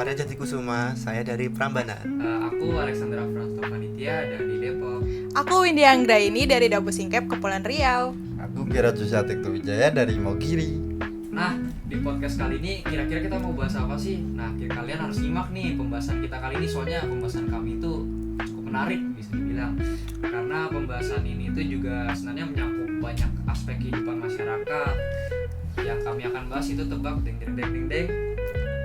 Arya Jatikusuma, saya dari Prambanan. Aku Alexandra Fransto Panitia dari Depok. Aku Windy Anggraini dari Dabu Singkep, Kepulauan Riau. Aku Kira Tekto Wijaya dari Mogiri. Nah, di podcast kali ini kira-kira kita mau bahas apa sih? Nah, kalian harus nyimak nih pembahasan kita kali ini, soalnya pembahasan kami itu cukup menarik bisa dibilang. Karena pembahasan ini itu juga sebenarnya menyangkut banyak aspek kehidupan masyarakat. Yang kami akan bahas itu tebak deng deng deng deng deng.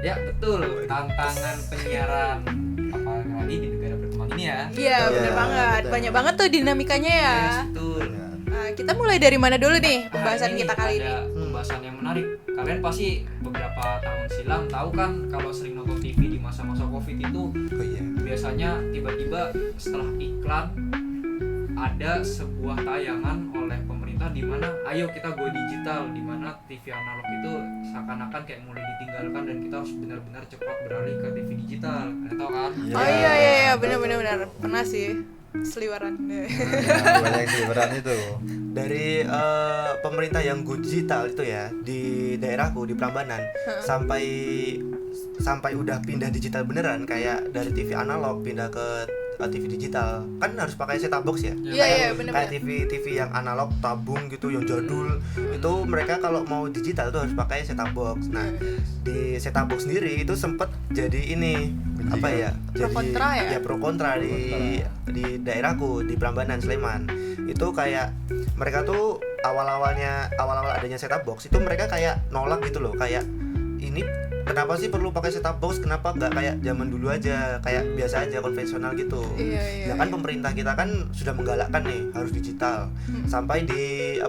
Ya betul, tantangan penyiaran apalagi di negara berkembang ini ya. Iya, bener banget. betul. Banyak banget tuh dinamikanya ya. Yes, betul. Kita mulai dari mana dulu nih pembahasan kita kali ini? Ada pembahasan yang menarik. Kalian pasti beberapa tahun silam tahu kan kalau sering nonton TV di masa-masa Covid itu Oh iya. biasanya tiba-tiba setelah iklan ada sebuah tayangan oleh pemerintah di mana ayo kita go digital, di mana TV analog itu seakan-akan kayak mulai ditinggalkan dan kita harus benar-benar cepat beralih ke TV digital. Kalian tahu kan? Iya. Oh iya, benar. Pernah sih seliweran. Banyak sih beran itu. Dari pemerintah yang go digital itu ya di daerahku di Prambanan sampai udah pindah digital beneran, kayak dari TV analog pindah ke TV digital kan harus pakai set top box ya. Iya, bener. Kayak TV yang analog tabung gitu yang jadul itu mereka kalau mau digital tuh harus pakai set top box. Nah di set top box sendiri itu sempet jadi ini apa ya, Pro jadi kontra ya? pro kontra di daerahku di Prambanan Sleman. Itu kayak mereka tuh awal adanya set top box itu mereka kayak nolak gitu loh, kayak ini kenapa sih perlu pakai set top box, kenapa nggak kayak zaman dulu aja kayak biasa aja konvensional gitu. Iya. Ya kan pemerintah kita kan sudah menggalakkan nih harus digital. Sampai di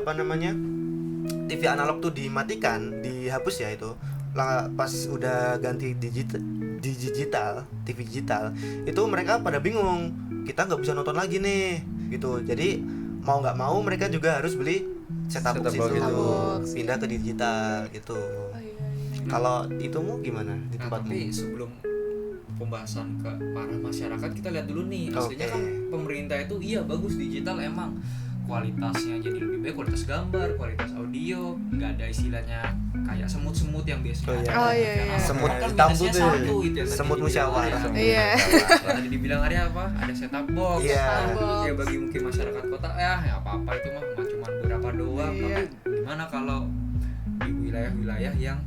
TV analog tuh dimatikan, dihapus ya itu. Lah pas udah ganti digital, TV digital, itu mereka pada bingung. Kita nggak bisa nonton lagi nih gitu. Jadi mau nggak mau mereka juga harus beli set top box itu, pindah ke digital gitu. Kalau itumu gimana di Nah, tempatmu? tapi sebelum pembahasan ke para masyarakat, kita lihat dulu nih. Aslinya kan pemerintah itu iya bagus digital, emang kualitasnya jadi lebih baik, kualitas gambar, kualitas audio, nggak ada istilahnya kayak semut-semut yang biasanya Oh, iya. Semut kan hitam minusnya tuh. satu itu yang tadi Semut dibilang musyawarah. Arya. Iya. Tadi dibilang Arya apa? Ada setup box. Iya. Ya bagi mungkin masyarakat kota ya apa-apa itu mah cuma beberapa doang. Iya. Tapi gimana kalau di wilayah-wilayah yang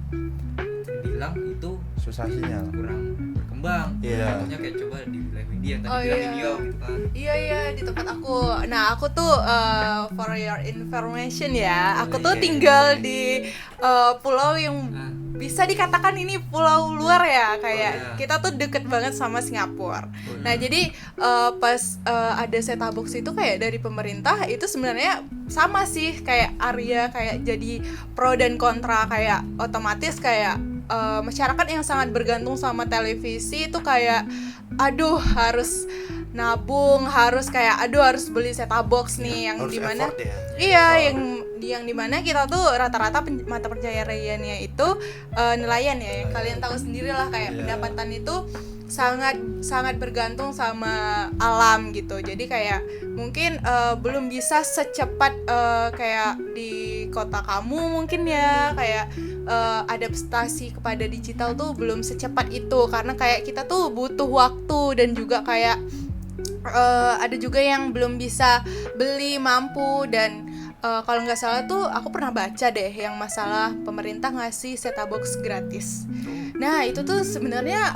bilang itu Susah sinyal. kurang berkembang. Iya. Contohnya kayak coba di wilayah India yang tadi Oh, bilang iya. India gitu kan. Iya, di tempat aku. Nah, aku tuh for your information ya, aku tuh Iya. tinggal di pulau yang Nah, bisa dikatakan ini pulau luar ya, kayak Oh, iya. kita tuh deket banget sama Singapura. Nah, jadi pas ada set-top box itu kayak dari pemerintah itu sebenarnya sama sih kayak Arya, kayak jadi pro dan kontra, kayak otomatis kayak masyarakat yang sangat bergantung sama televisi itu kayak aduh harus nabung, harus beli set-top box nih yang Harus dimana effort ya. iya yang dimana kita tuh rata-rata mata pencahariannya itu nelayan ya, yang kalian tahu sendiri lah kayak pendapatan itu sangat bergantung sama alam gitu. Jadi kayak mungkin belum bisa secepat kayak di kota kamu mungkin ya, kayak adaptasi kepada digital tuh belum secepat itu karena kayak kita tuh butuh waktu dan juga kayak ada juga yang belum bisa beli mampu dan kalau nggak salah tuh aku pernah baca deh yang masalah pemerintah ngasih set-top box gratis. Nah itu tuh sebenarnya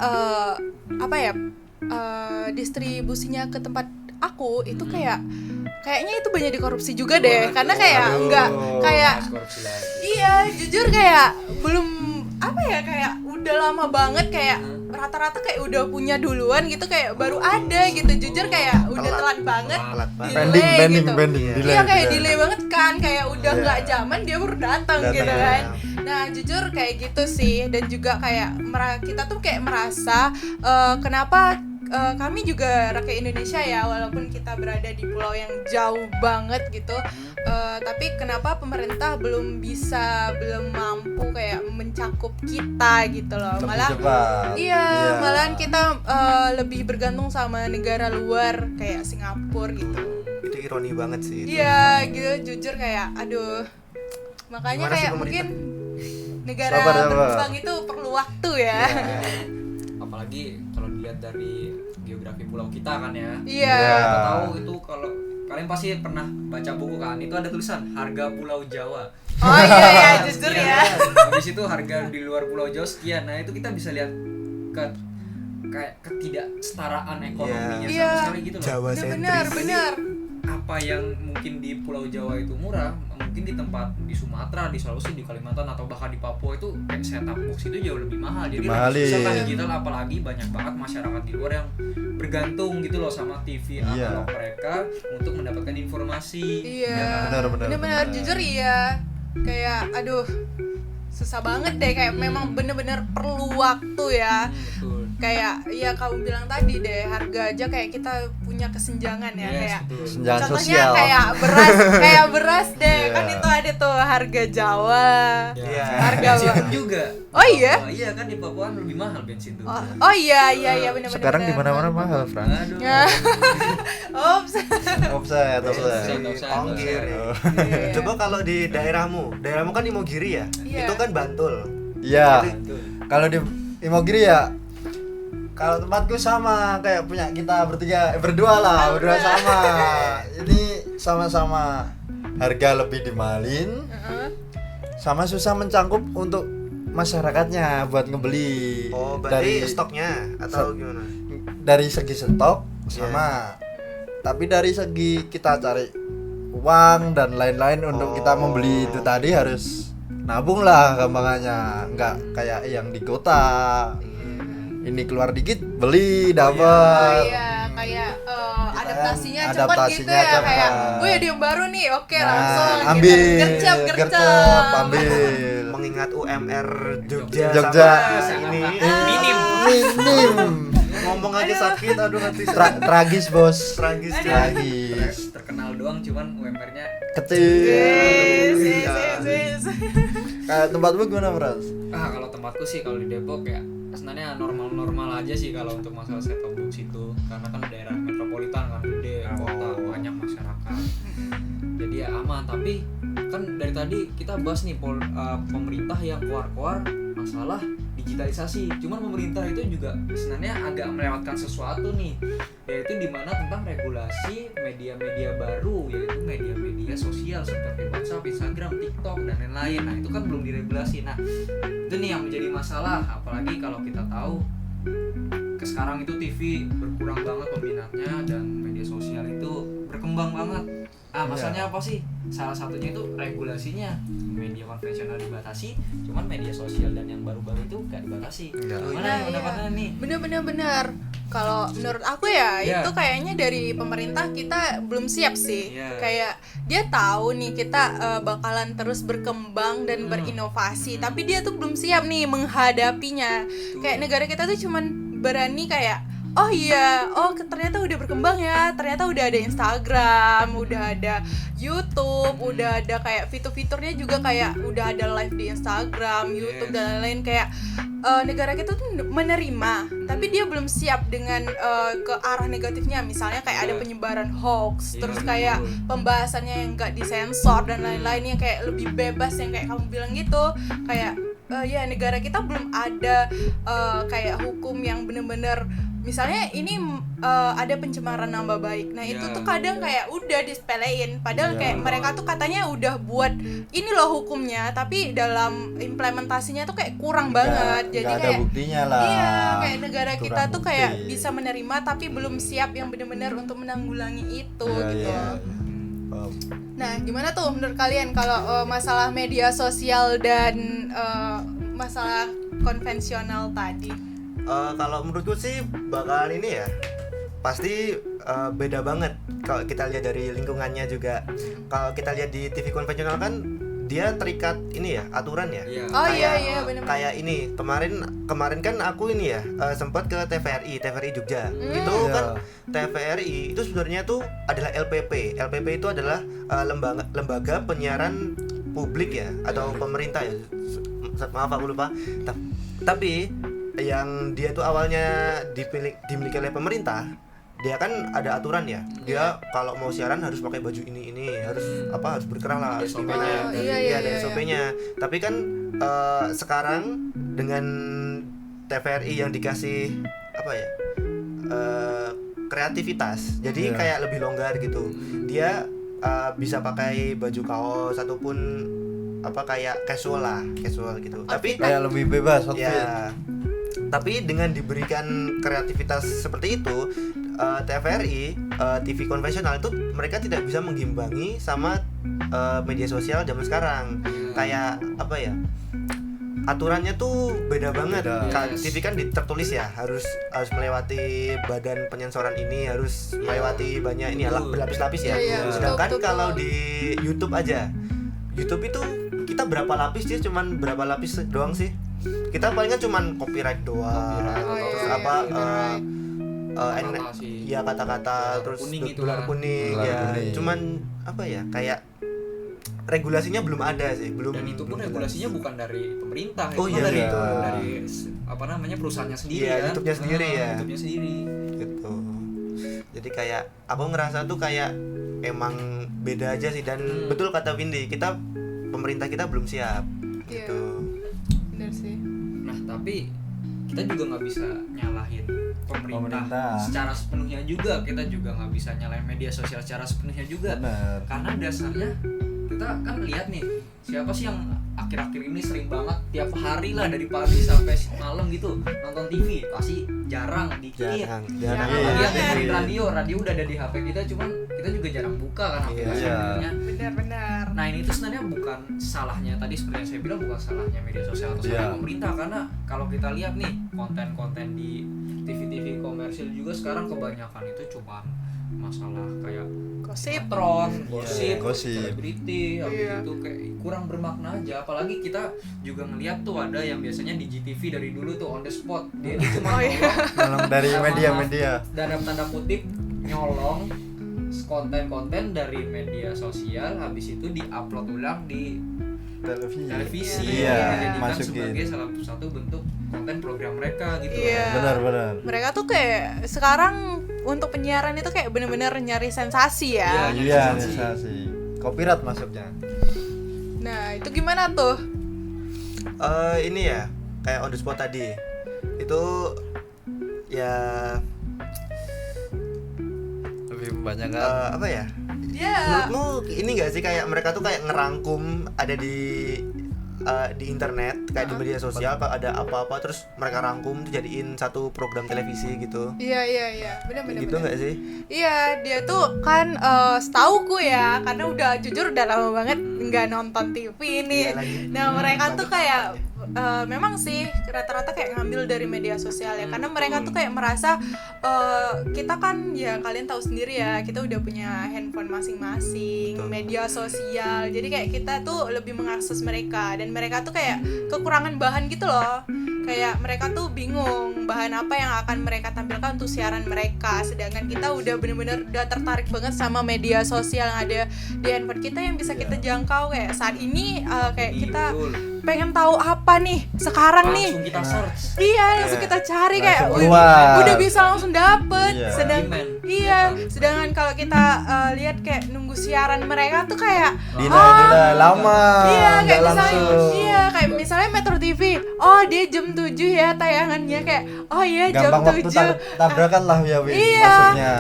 distribusinya ke tempat aku itu kayaknya itu banyak dikorupsi juga deh, karena kayak nggak kayak korupsi lagi. iya jujur kayak belum kayak udah lama banget, kayak rata-rata kayak udah punya duluan gitu, kayak baru ada gitu. Jujur kayak udah telat banget, Telat banget. delay gitu. Pending, Iya kayak delay banget kan, kayak udah nggak zaman dia baru datang gitu kan. Nah jujur kayak gitu sih, dan juga kayak kita tuh kayak merasa kenapa kami juga rakyat Indonesia ya, walaupun kita berada di pulau yang jauh banget gitu, tapi kenapa pemerintah belum mampu kayak mencakup kita gitu loh. Lebih Malah cepat. iya, malahan kita lebih bergantung sama negara luar kayak Singapura gitu. Itu ironi banget sih itu. Iya gitu, jujur kayak aduh. Makanya Gimana sih kayak pemerintah? mungkin negara Sabar. berkembang itu perlu waktu ya. Iya. apalagi kalau dilihat dari geografi pulau kita kan ya. Iya. Kita tahu itu kalau kalian pasti pernah baca buku kan, itu ada tulisan harga Pulau Jawa. Oh iya ya, jujur Sekian, ya. Habis itu harga di luar Pulau Jawa sekian. Nah itu kita bisa lihat kayak ketidaksetaraan ekonominya Iya. sama sekali gitu loh. Jawa Benar, sentris. benar. Apa yang mungkin di Pulau Jawa itu murah, mungkin di tempat di Sumatera, di Sulawesi, di Kalimantan atau bahkan di Papua itu kayak setup box itu jauh lebih mahal. Jadi lebih Dimahalin. susah kan digital, apalagi banyak banget masyarakat di luar yang bergantung gitu loh sama TV Iya. analog mereka untuk mendapatkan informasi. Iya. Benar. Benar jujur iya. Kayak aduh susah banget deh, kayak memang bener-bener perlu waktu ya. Betul. Kayak ya kamu bilang tadi deh, harga aja kayak kita punya kesenjangan ya, Yes, kayak betul. Senjangan contohnya sosial. kayak beras deh. Iya. Kan itu ada tuh harga Jawa. Iya. Harga Bensin apa? pun juga. Oh iya? Iya kan di Papua lebih mahal bensin tuh. Oh iya benar-benar. Sekarang di mana-mana mahal, Fran. Aduh. Ya. Ops. Offset. Ongkir. Oh. Iya. Coba kalau di daerahmu kan Imogiri ya, Iya. itu kan Bantul. Iya. Betul. Kalau di Imogiri ya, kalau tempatku sama kayak punya kita berdua Berdua. sama. Ini sama-sama harga lebih dimahalin, Heeh. sama susah mencangkup untuk masyarakatnya buat ngebeli. Oh, berarti stoknya atau gimana? Dari segi stok sama, tapi dari segi kita cari uang dan lain-lain untuk kita membeli itu tadi harus nabung lah gampangannya, nggak kayak yang di kota. Ini keluar dikit beli Oh dapat. iya, kayak adaptasinya Kan, cepat gitu adaptasinya ya, cepat. kayak gue ada yang baru nih, oke Nah, langsung ambil gitu. Gercep. ambil. Mengingat UMR Jogja, Jogja. sama ini Minim. Minim. ngomong aja sakit, aduh hati Tragis bos. tragis cuy. Tragis. Terkenal doang cuman UMR-nya Kecil. Yes. Kayak tempatmu gimana, Frans? kalau tempatku sih kalau di Depok ya sebenarnya normal-normal aja sih kalau untuk masalah set top box itu, karena kan daerah metropolitan kan gede, kota banyak masyarakat. Jadi ya aman, tapi kan dari tadi kita bahas nih pemerintah yang keluar masalah digitalisasi. Cuman pemerintah itu juga sebenarnya agak melewatkan sesuatu nih, yaitu dimana tentang regulasi media-media baru, yaitu media-media sosial seperti WhatsApp, Instagram, TikTok dan lain-lain. Nah itu kan belum diregulasi. Nah itu nih yang menjadi masalah, apalagi kalau kita tahu sekarang itu TV berkurang banget peminatnya dan media sosial itu berkembang banget. Masalahnya apa sih? Salah satunya itu regulasinya. Media konvensional dibatasi, cuman media sosial dan yang baru-baru itu gak dibatasi. Gimana Nah, yang pendapatnya nih? Bener. Kalau menurut aku ya Iya. itu kayaknya dari pemerintah kita belum siap sih. Iya. Kayak dia tahu nih kita bakalan terus berkembang dan berinovasi, tapi dia tuh belum siap nih menghadapinya. Kayak negara kita tuh cuman berani kayak ternyata udah berkembang ya, ternyata udah ada Instagram, udah ada YouTube, udah ada kayak fitur-fiturnya juga, kayak udah ada live di Instagram, YouTube dan lain-lain. Kayak negara kita tuh menerima, tapi dia belum siap dengan ke arah negatifnya. Misalnya kayak ada penyebaran hoax, Iya, terus betul. kayak pembahasannya yang gak disensor dan lain-lain, yang kayak lebih bebas, yang kayak kamu bilang gitu. Kayak negara kita belum ada kayak hukum yang bener-bener, misalnya ini ada pencemaran nama baik. Nah itu tuh kadang kayak udah disepelein, padahal kayak mereka tuh katanya udah buat ini loh hukumnya, tapi dalam implementasinya tuh kayak kurang banget. Jadi Nggak ada kayak buktinya lah. iya, kayak negara Kurang kita tuh kayak bukti. bisa menerima tapi belum siap yang benar-benar untuk menanggulangi itu Iya, gitu. iya. Paham. Nah, gimana tuh menurut kalian kalau masalah media sosial dan masalah konvensional tadi? Kalau menurutku sih bakalan ini ya, pasti beda banget kalau kita lihat dari lingkungannya juga. Kalau kita lihat di TV konvensional kan dia terikat ini ya, aturan ya. Iya. Oh Kayak- iya benar. Kayak ini kemarin kan aku ini ya sempat ke TVRI Jogja. Itu Iya. kan TVRI itu sebenarnya tuh adalah LPP. LPP itu adalah lembaga penyiaran publik ya, atau pemerintah ya. Maaf aku lupa. Tapi yang dia tuh awalnya dimiliki oleh pemerintah, dia kan ada aturan ya. Dia kalau mau siaran harus pakai baju ini harus harus berkerah lah, harus SOP-nya. gimana. Iya, Ada SOP-nya. Tapi kan sekarang dengan TVRI yang dikasih apa ya, kreativitas, jadi kayak lebih longgar gitu. Dia bisa pakai baju kaos ataupun apa kayak casual gitu. Tapi kayak lebih bebas outfit. ya, tapi dengan diberikan kreativitas seperti itu, TVRI, TV konvensional itu mereka tidak bisa mengimbangi sama media sosial zaman sekarang. Kayak apa ya, aturannya tuh beda banget. TV kan tertulis ya, harus melewati badan penyensoran ini, harus melewati banyak ini berlapis-lapis ya. Sedangkan betul. kalau di YouTube aja, YouTube itu kita berapa lapis sih, cuman berapa lapis doang sih. Kita palingan cuman copyright doang, terus apa kata-kata, terus dolar kuning ya. Cuman apa ya, kayak regulasinya belum ada sih, belum. Dan itu pun belum regulasinya jelas. bukan dari pemerintah, Oh, itu iya, dari betul. dari apa namanya perusahaannya sendiri Iya, ya. YouTube-nya sendiri ya. YouTube-nya sendiri. Gitu. Jadi kayak aku ngerasa tuh kayak emang beda aja sih, dan betul kata Windy, kita pemerintah kita belum siap Iya. gitu. Bener sih. Nah, tapi kita juga nggak bisa nyalahin pemerintah secara sepenuhnya juga. Kita juga nggak bisa nyalahin media sosial secara sepenuhnya juga. Bener. Karena dasarnya kita kan lihat nih, siapa sih yang akhir-akhir ini sering banget tiap hari lah dari pagi sampai malam gitu nonton TV? Pasti jarang, dikit. Jarang. Apalagi yang Iya. dengerin radio udah ada di HP kita, cuman kita juga jarang buka kan aplikasinya. Benar. Nah, ini tuh sebenarnya bukan salahnya, tadi seperti yang saya bilang, bukan salahnya media sosial atau salahnya pemerintah. Karena kalau kita lihat nih, konten-konten di TV-TV komersil juga sekarang kebanyakan itu cuman masalah kayak Gosip. Gosip. selebriti, habis itu kayak kurang bermakna aja. Apalagi kita juga ngeliat tuh ada yang biasanya di GTV dari dulu tuh on the spot, dia ini cuma Tolong dari media-media. dalam tanda kutip nyolong konten-konten dari media sosial, habis itu diupload ulang di televisi, Iya, dijadikan masukin. sebagai salah satu bentuk konten program mereka gitu. Iya. Benar. Mereka tuh kayak sekarang untuk penyiaran itu kayak bener-bener nyari sensasi ya. Iya, sensasi. Copyright masuknya. Nah, itu gimana tuh? Ini ya, kayak on the spot tadi itu ya, Lebih banyak apa ya, Ya. menurutmu ini gak sih kayak mereka tuh kayak ngerangkum ada di internet, kayak di media sosial, kalau ada apa-apa terus mereka rangkum tuh jadiin satu program televisi gitu. Iya. Bener-bener. Gitu nggak sih? Iya, dia tuh kan setauku ya, karena udah jujur udah lama banget nggak nonton TV nih. Iya lagi. Nah, mereka tuh kayak memang sih rata-rata kayak ngambil dari media sosial ya, karena mereka tuh kayak merasa kita kan ya kalian tahu sendiri ya, kita udah punya handphone masing-masing, Betul. media sosial, jadi kayak kita tuh lebih mengakses mereka, dan mereka tuh kayak kekurangan bahan gitu loh. Kayak mereka tuh bingung bahan apa yang akan mereka tampilkan untuk siaran mereka, sedangkan kita udah bener-bener udah tertarik banget sama media sosial yang ada di handphone kita yang bisa kita jangkau. Kayak saat ini kayak kita pengen tahu apa nih sekarang nih, langsung kita search. iya langsung kita cari kayak Langsung keluar. udah bisa langsung dapet. Iya. Sedangkan kalau kita lihat kayak nunggu siaran mereka tuh kayak Dina lama. iya nggak kayak misalnya langsung. kayak misalnya Metro TV, oh dia jam 7 ya tayangannya, kayak oh iya jam Gampang waktu 7 tabrakan lah ya Win, iya maksudnya.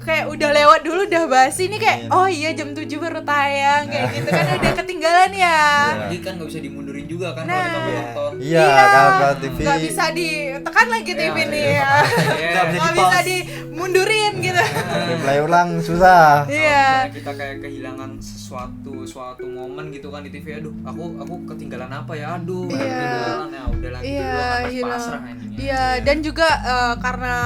kayak udah lewat dulu udah basi nih, kayak oh iya jam 7 baru tayang kayak gitu kan, udah ketinggalan ya. Jadi kan nggak bisa dimundurin juga kan Nah. kalau kita nonton. Iya, kalau TV nggak bisa ditekan lagi TV nih ya, Nggak bisa nggak bisa dimundurin gitu. replay ulang susah. Iya. Misalnya kita kayak kehilangan suatu momen gitu kan di TV, aduh aku ketinggalan apa ya, aduh Iya. ketinggalan ya, udah lagi Iya, hilang pasrah ininya. Iya, dan juga karena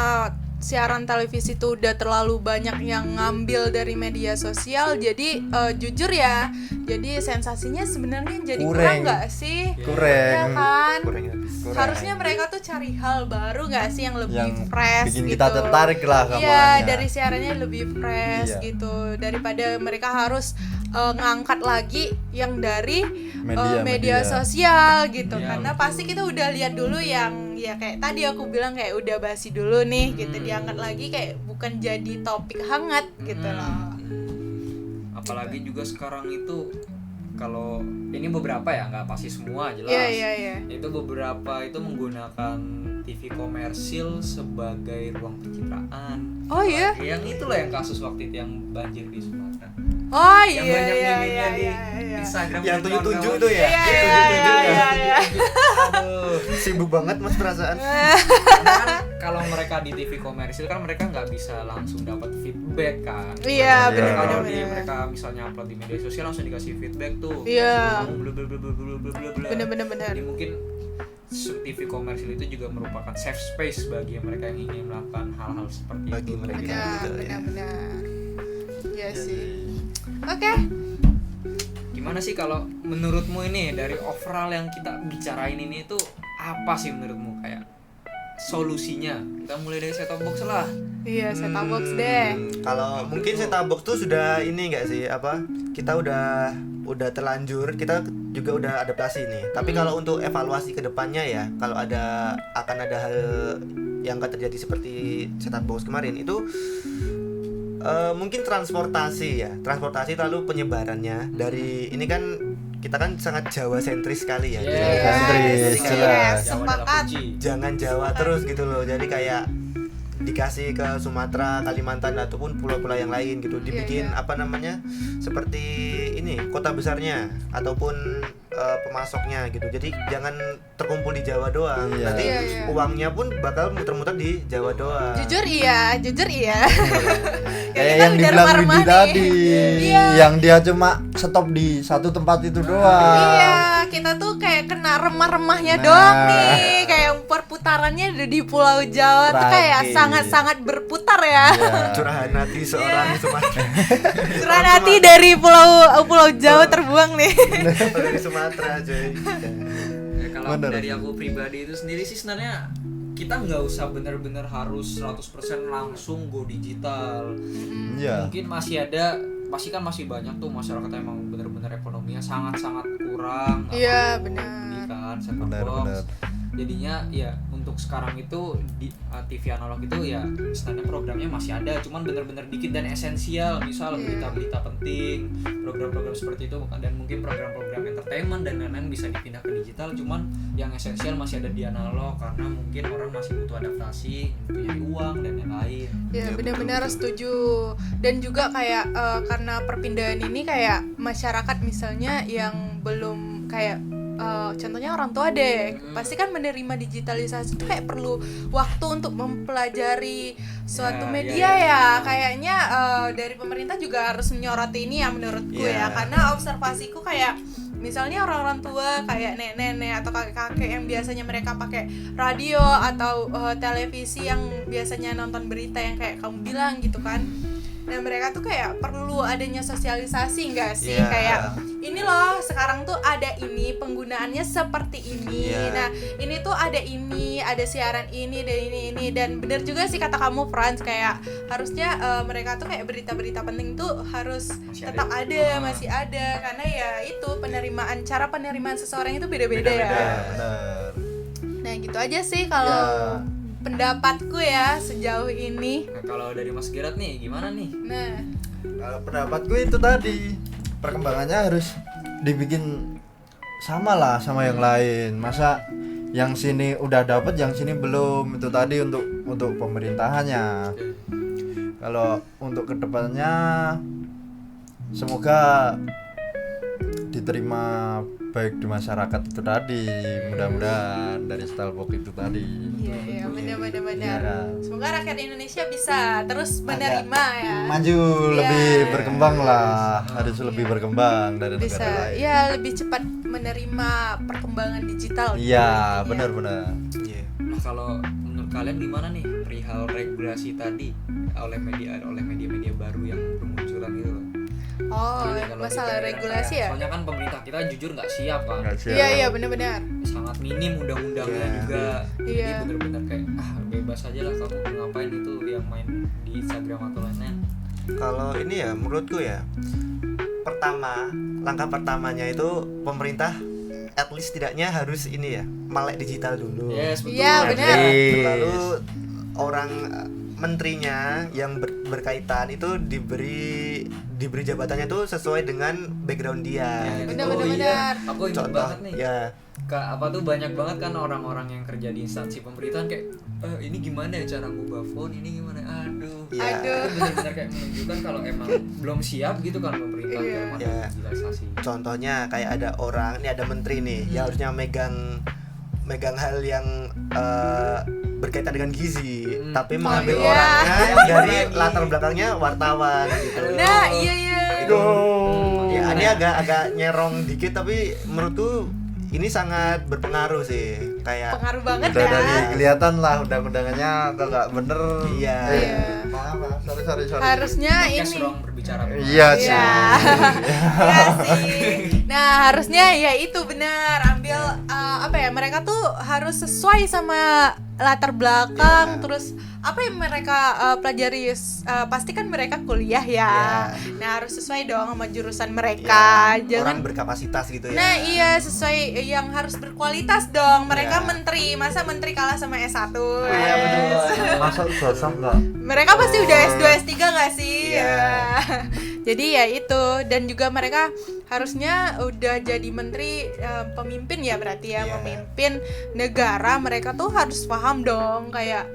siaran televisi itu udah terlalu banyak yang ngambil dari media sosial, jadi jujur ya, jadi sensasinya sebenarnya jadi kurang nggak sih? Ya Kurang. kan? Kurang habis. Harusnya mereka tuh cari hal baru nggak sih yang lebih Yang fresh bikin gitu. kita tertarik lah Iya, gambarannya. dari siarannya lebih fresh Iya. gitu, daripada mereka harus ngangkat lagi yang dari Media. media sosial gitu. Iya, Karena pasti kita udah lihat dulu yang ya kayak tadi aku bilang kayak udah basi dulu nih gitu, diangkat lagi kayak bukan jadi topik hangat gitu loh. Apalagi juga sekarang itu kalau ini beberapa ya, nggak pasti semua jelas. Iya. Itu beberapa itu menggunakan TV komersil sebagai ruang pencitraan. Oh iya. Yang itulah yang kasus waktu itu yang banjir di Sumatera. Oh Yang iya banyak iya meme-nya di iya. Instagram. Yang dan 7-7 kawan-kawan. tuh ya. Iya. Aduh. Sibuk banget mas perasaan. Karena kan kalau mereka di TV komersil kan mereka nggak bisa langsung dapat feedback kan. Iya, Kalau benar-benar. di mereka misalnya upload di media sosial langsung dikasih feedback tuh. Iya. Kamu bla bla bla bla bla bla bla bla. Benar. Jadi mungkin TV komersil itu juga merupakan safe space bagi mereka yang ingin melakukan hal-hal seperti Bagi itu. mereka. Benar. Iya sih. Oke. Gimana sih kalau menurutmu ini dari overall yang kita bicarain ini tuh apa sih menurutmu kayak solusinya? Kita mulai dari set top box lah. Iya, set-top box deh. Kalau mungkin set-top box tuh sudah ini enggak sih apa? Kita udah terlanjur, kita juga udah adaptasi nih. Tapi kalau untuk evaluasi ke depannya ya, kalau akan ada hal yang akan terjadi seperti set-top box kemarin itu mungkin transportasi lalu penyebarannya dari ini kan kita kan sangat Jawa sentris sekali ya. Yes. Jadi Sentris, kayak jelas. Jawa adalah Sepakat. kunci. jangan Jawa terus gitu loh. Jadi kayak dikasih ke Sumatera, Kalimantan ataupun pulau-pulau yang lain gitu, dibikin Iya. apa namanya seperti ini kota besarnya ataupun pemasoknya gitu. Jadi jangan terkumpul di Jawa doang. Iya. Nanti Iya. uangnya pun bakal muter-muter di Jawa doang. Jujur iya. Kayak kita yang udah dibilang remah-remah Widi nih. tadi, Iya. yang dia cuma stop di satu tempat itu doang. Iya, kita tuh kayak kena remah-remahnya Nah. doang nih. Kayak perputarannya di Pulau Jawa tuh kayak Tragis. sangat-sangat berputar ya. Iya. Curahan hati seorang Sumatera. Curahan hati dari Pulau Jawa terbuang nih. Dari Sumatera coy. Ya, kalau Bener. dari aku pribadi itu sendiri sih sebenarnya kita nggak usah benar-benar harus 100% langsung go digital. Iya. Mungkin pasti kan masih banyak tuh masyarakat yang emang benar-benar ekonominya sangat-sangat kurang. nggak Iya, mampu benar. beli kan set-top Benar, box. benar. Jadinya ya untuk sekarang itu di TV analog itu ya sebenarnya programnya masih ada, cuman benar-benar dikit dan esensial. Misal Iya. berita-berita penting, program-program seperti itu, dan mungkin program-program entertainment dan lain-lain bisa dipindah ke digital. Cuman yang esensial masih ada di analog karena mungkin orang masih butuh adaptasi, butuh nyari uang dan lain-lain. Ya, Ya, benar-benar betul. setuju. Dan juga kayak karena perpindahan ini kayak masyarakat misalnya yang belum kayak contohnya orang tua deh, pasti kan menerima digitalisasi itu kayak perlu waktu untuk mempelajari suatu Ya, media ya, ya. Kayaknya dari pemerintah juga harus menyoroti ini ya menurutku Ya. ya. Karena observasiku kayak misalnya orang-orang tua kayak nenek-nenek atau kakek-kakek yang biasanya mereka pakai radio atau televisi yang biasanya nonton berita yang kayak kamu bilang gitu kan. Dan mereka tuh kayak perlu adanya sosialisasi enggak sih? Iya. Kayak ini loh sekarang tuh ada ini, penggunaannya seperti ini. Iya. Nah, ini tuh ada ini, ada siaran ini dan ini. Dan bener juga sih kata kamu Franz, kayak harusnya mereka tuh kayak berita-berita penting tuh harus Masih tetap ada. ada, masih ada, karena ya itu cara penerimaan seseorang itu beda-beda ya. Beda-beda. Benar. Nah, gitu aja sih kalau Ya. pendapatku ya sejauh ini. Nah, kalau dari Mas Gerard nih gimana nih? Nah, Kalau pendapatku itu tadi perkembangannya harus dibikin sama lah sama yang lain. Masa yang sini udah dapat, yang sini belum, itu tadi untuk pemerintahannya. Kalau untuk kedepannya semoga diterima baik di masyarakat itu tadi, mudah-mudahan dari Stalbox itu tadi. iya benar-benar. Iya. Semoga rakyat Indonesia bisa terus menerima ya. Maju, Iya. lebih berkembang lah, harus lebih berkembang dari Bisa negara lain. ya lebih cepat menerima perkembangan digital. Iya, Intinya. benar-benar. Iya. Nah, kalau menurut kalian gimana nih perihal regulasi tadi oleh media-media baru yang bermunculan gitu loh? Oh, Jadi kalau masalah di daerah regulasi kayak- ya? Soalnya kan pemerintah kita jujur nggak siap kan. Nggak siap. Iya benar-benar. Sangat minim undang-undangnya Iya. juga. Iya. Jadi bener-bener kayak bebas aja lah kamu mau ngapain itu yang main di Instagram atau lainnya. Kalau ini ya menurutku ya langkah pertamanya itu pemerintah at least tidaknya harus ini ya melek digital dulu. Yes, betul. Iya, benar. Lalu orang menterinya yang berkaitan itu diberi jabatannya tuh sesuai dengan background dia. Ya, Benar, gitu. benar, Oh, iya. benar. Aku ingat Contoh, banget nih. ya. Apa tuh banyak banget kan orang-orang yang kerja di instansi pemerintahan kayak ini gimana ya cara ngubah phone, ini gimana, aduh. Iya. Aduh. Itu benar-benar kayak menunjukkan kalau emang belum siap gitu kan pemerintah Iya. dalam Iya. digitalisasi. Contohnya kayak ada orang, ini ada menteri nih, yang harusnya megang hal yang berkaitan dengan gizi, tapi mengambil iya. orangnya dari Lagi. latar belakangnya wartawan gitu. Nah, iya. Itu ya ini agak nyerong dikit, tapi menurutku ini sangat berpengaruh sih, kayak Pengaruh banget Udah ya. dari kelihatan lah undang-undangannya kok nggak bener. Iya. Iya. Maaf, sorry. Harusnya Podcast ini. ruang berbicara. Iya sih. Iya. Iya sih. Nah, harusnya ya itu benar ambil apa ya? Mereka tuh harus sesuai sama latar belakang, Iya. terus apa yang mereka pelajari, pasti kan mereka kuliah ya. Iya. Nah, harus sesuai dong sama jurusan mereka. ya, orang Jangan berkapasitas gitu ya. Nah, iya sesuai yang harus berkualitas dong. Mereka Iya. menteri, masa menteri kalah sama S1? Iya, betul. Masa susah nggak? Mereka pasti udah S2, S3 gak sih? Iya. Ya. Jadi ya itu, dan juga mereka harusnya udah jadi menteri, pemimpin ya berarti ya, Iya. memimpin negara. Mereka tuh harus paham dong, kayak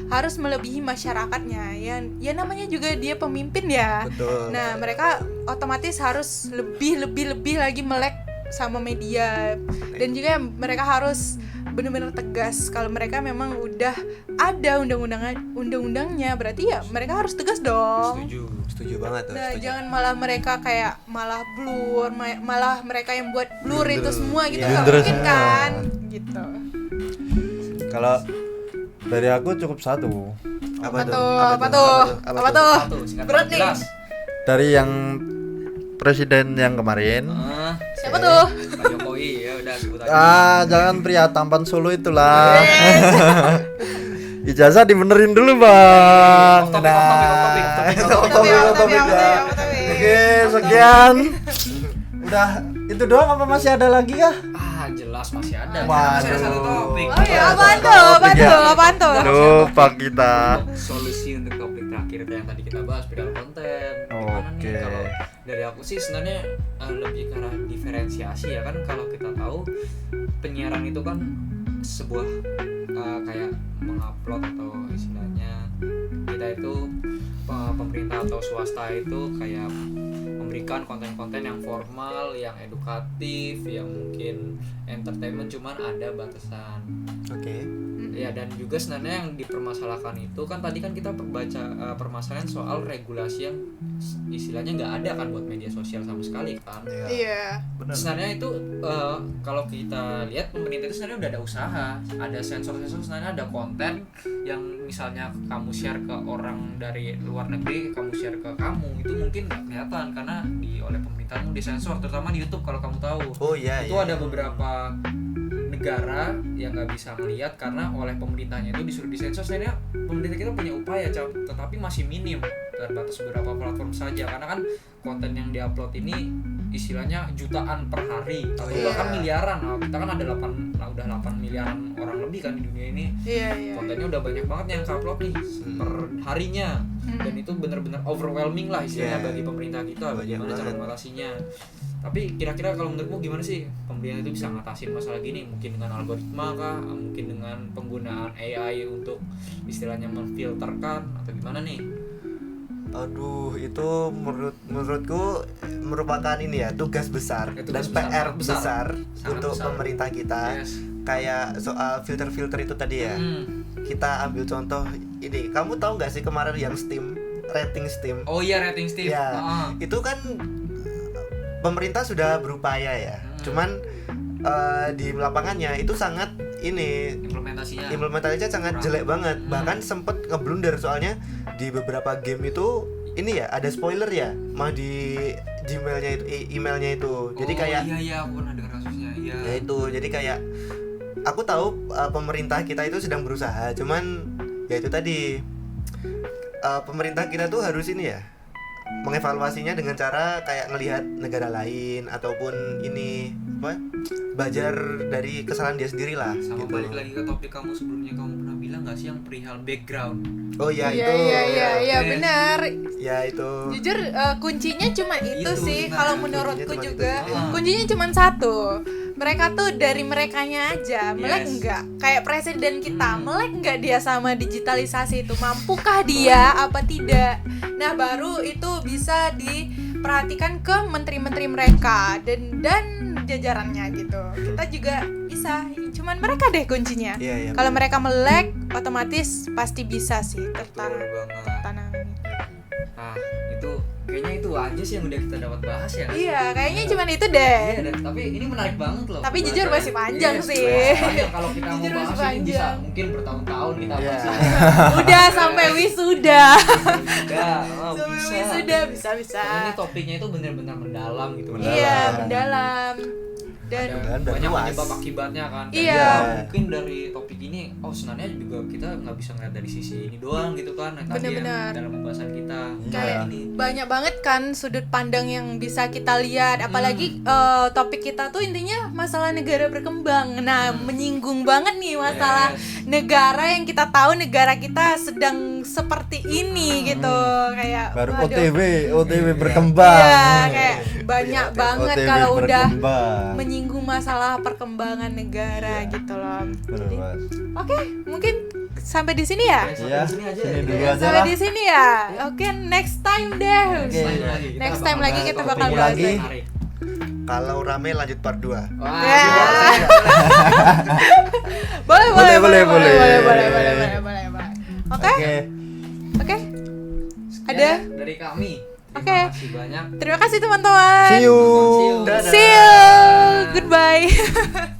harus melebihi masyarakatnya. Ya namanya juga dia pemimpin ya. Betul. Nah, mereka otomatis harus lebih lagi melek sama media, dan juga mereka harus benar-benar tegas. Kalau mereka memang udah ada undang-undangnya, berarti ya mereka harus tegas dong. Setuju banget tuh. Nah, setuju. jangan malah mereka kayak malah blur, malah mereka yang buat blur Blunder. itu semua gitu, Iya. nggak Blunder mungkin semua. kan gitu. Kalau dari aku cukup satu. Apa tuh? Satu, singkat Berat dan nih. jelas. Dari yang presiden yang kemarin. Siapa tuh? Pak Jokowi, ya udah sebut aja. Jangan pria tampan Solo itulah. Ijazah dibenerin dulu, Bang. Off topic. Tapi. Oke, sekian. Udah itu doang apa masih ada lagi kah? Jelas masih ada. Waduh. Masih ada satu topik. Oh ya, apaan tuh? Lupa kita. Solusi untuk topik terakhir yang tadi kita bahas bidang konten. Gimana Oke. nih kalau dari aku sih sebenarnya lebih ke arah diferensiasi ya kan. Kalau kita tahu penyiaran itu kan sebuah kayak mengupload atau istilahnya kita itu pemerintah atau swasta itu kayak memberikan konten-konten yang formal, yang edukatif, yang mungkin entertainment, cuman ada batasan. Oke. Ya, dan juga sebenarnya yang dipermasalahkan itu kan tadi kan kita permasalahan soal regulasi yang istilahnya nggak ada kan buat media sosial sama sekali kan. Iya. Sebenarnya itu kalau kita lihat pemerintah itu sebenarnya udah ada usaha, ada sensor-sensor, sebenarnya ada konten yang misalnya kamu share ke orang dari luar negeri, kamu share ke kamu, itu mungkin nggak kelihatan karena oleh pemerintahmu disensor, terutama di YouTube kalau kamu tahu. Oh iya. Itu ada beberapa negara yang nggak bisa melihat karena oleh pemerintahnya itu disuruh disensor. Sebenarnya pemerintah kita punya upaya, tetapi masih minim, terbatas beberapa platform saja karena kan konten yang diupload ini istilahnya jutaan per hari atau Iya. bahkan miliaran. Nah, kita kan ada udah 8 miliaran orang lebih kan di dunia ini. Iya. Kontennya udah banyak banget yang upload nih per harinya, dan itu benar-benar overwhelming lah istilahnya Yeah. bagi pemerintah kita. Banyak Bagaimana cara banget. mengatasinya? Tapi kira-kira kalau menurutmu gimana sih pemerintah itu bisa ngatasin masalah gini? Mungkin dengan algoritma kah? Mungkin dengan penggunaan AI untuk istilahnya memfilterkan atau gimana nih? Aduh, itu menurutku merupakan ini ya, tugas besar Ya, dan tugas besar, PR sangat besar. besar Sangat untuk besar. pemerintah kita. Yes. Kayak soal filter-filter itu tadi ya. Kita ambil contoh ini. Kamu tahu nggak sih kemarin yang rating Steam? Oh iya, rating Steam. Ya, itu kan pemerintah sudah berupaya ya. Cuman di lapangannya itu sangat ini implementasinya sangat jelek banget. Bahkan sempet ngeblunder soalnya di beberapa game itu ini ya ada spoiler ya, mah di Gmailnya itu emailnya itu. Jadi kayak iya aku pernah dengar kasusnya. Iya. ya itu. Jadi kayak aku tahu pemerintah kita itu sedang berusaha, cuman ya itu tadi pemerintah kita tuh harus ini ya mengevaluasinya dengan cara kayak ngelihat negara lain ataupun ini apa belajar dari kesalahan dia sendiri lah Sama gitu. balik lagi ke topik kamu sebelumnya, kamu pernah bilang nggak sih yang perihal background? Oh ya Iya itu iya Oke. benar. ya itu Jujur kuncinya cuma itu Itu, sih nah, kalau kuncinya menurutku cuma juga. itu, ya. Kuncinya cuma satu. Mereka tuh dari merekanya aja, melek Yes. enggak? Kayak presiden kita, melek enggak dia sama digitalisasi itu? Mampukah dia apa tidak? Nah, baru itu bisa diperhatikan ke menteri-menteri mereka dan jajarannya gitu. Kita juga bisa, cuman mereka deh kuncinya. Iya, iya, Kalau benar. mereka melek, otomatis pasti bisa sih Betul banget. tertanam. Nah itu kayaknya itu aja sih yang udah kita dapat bahas ya. Iya, kayaknya cuman itu deh. Iya, tapi ini menarik banget loh. Tapi jujur pembahasannya. masih panjang Yes, sih. panjang. Kalau kita mau Jujur bahas masih ini bisa panjang. mungkin bertahun-tahun kita Iya. bahas. Udah sampai wisuda. Udah, oh, Sampai bisa. wisuda bisa. Ini topiknya itu benar-benar mendalam gitu. Iya, mendalam. Dan Dan banyak luas. penyebab akibatnya kan. Iya. Ya, mungkin dari topik ini, sebenarnya juga kita nggak bisa ngeliat dari sisi ini doang gitu kan. Yang tadi yang Bener-bener. dalam pembahasan kita. kayak ini. banyak banget kan sudut pandang yang bisa kita lihat, apalagi topik kita tuh intinya masalah negara berkembang. Nah, menyinggung banget nih masalah negara yang kita tahu negara kita sedang seperti ini gitu. Kayak Baru waduh. OTW berkembang. Iya, kayak banyak banget OTW kalau udah berkembang. menyinggung masalah perkembangan negara gitu loh. Bener Jadi, banget. oke, mungkin sampai di sini ya. Iya, Sampai di sini aja sini ya. dulu aja Sampai lah. di sini ya. Oke, next time deh. Oke. Next time lagi kita bakal topik bahas lagi. lagi. Kalau rame lanjut part 2. Wah, Ya. Boleh, Boleh, boleh, boleh, boleh. boleh. Oke, Oke. oke. Sekian Ada? ya dari kami. Oke. Terima kasih banyak. Terima kasih teman-teman. See you. Dadah. See you. Goodbye.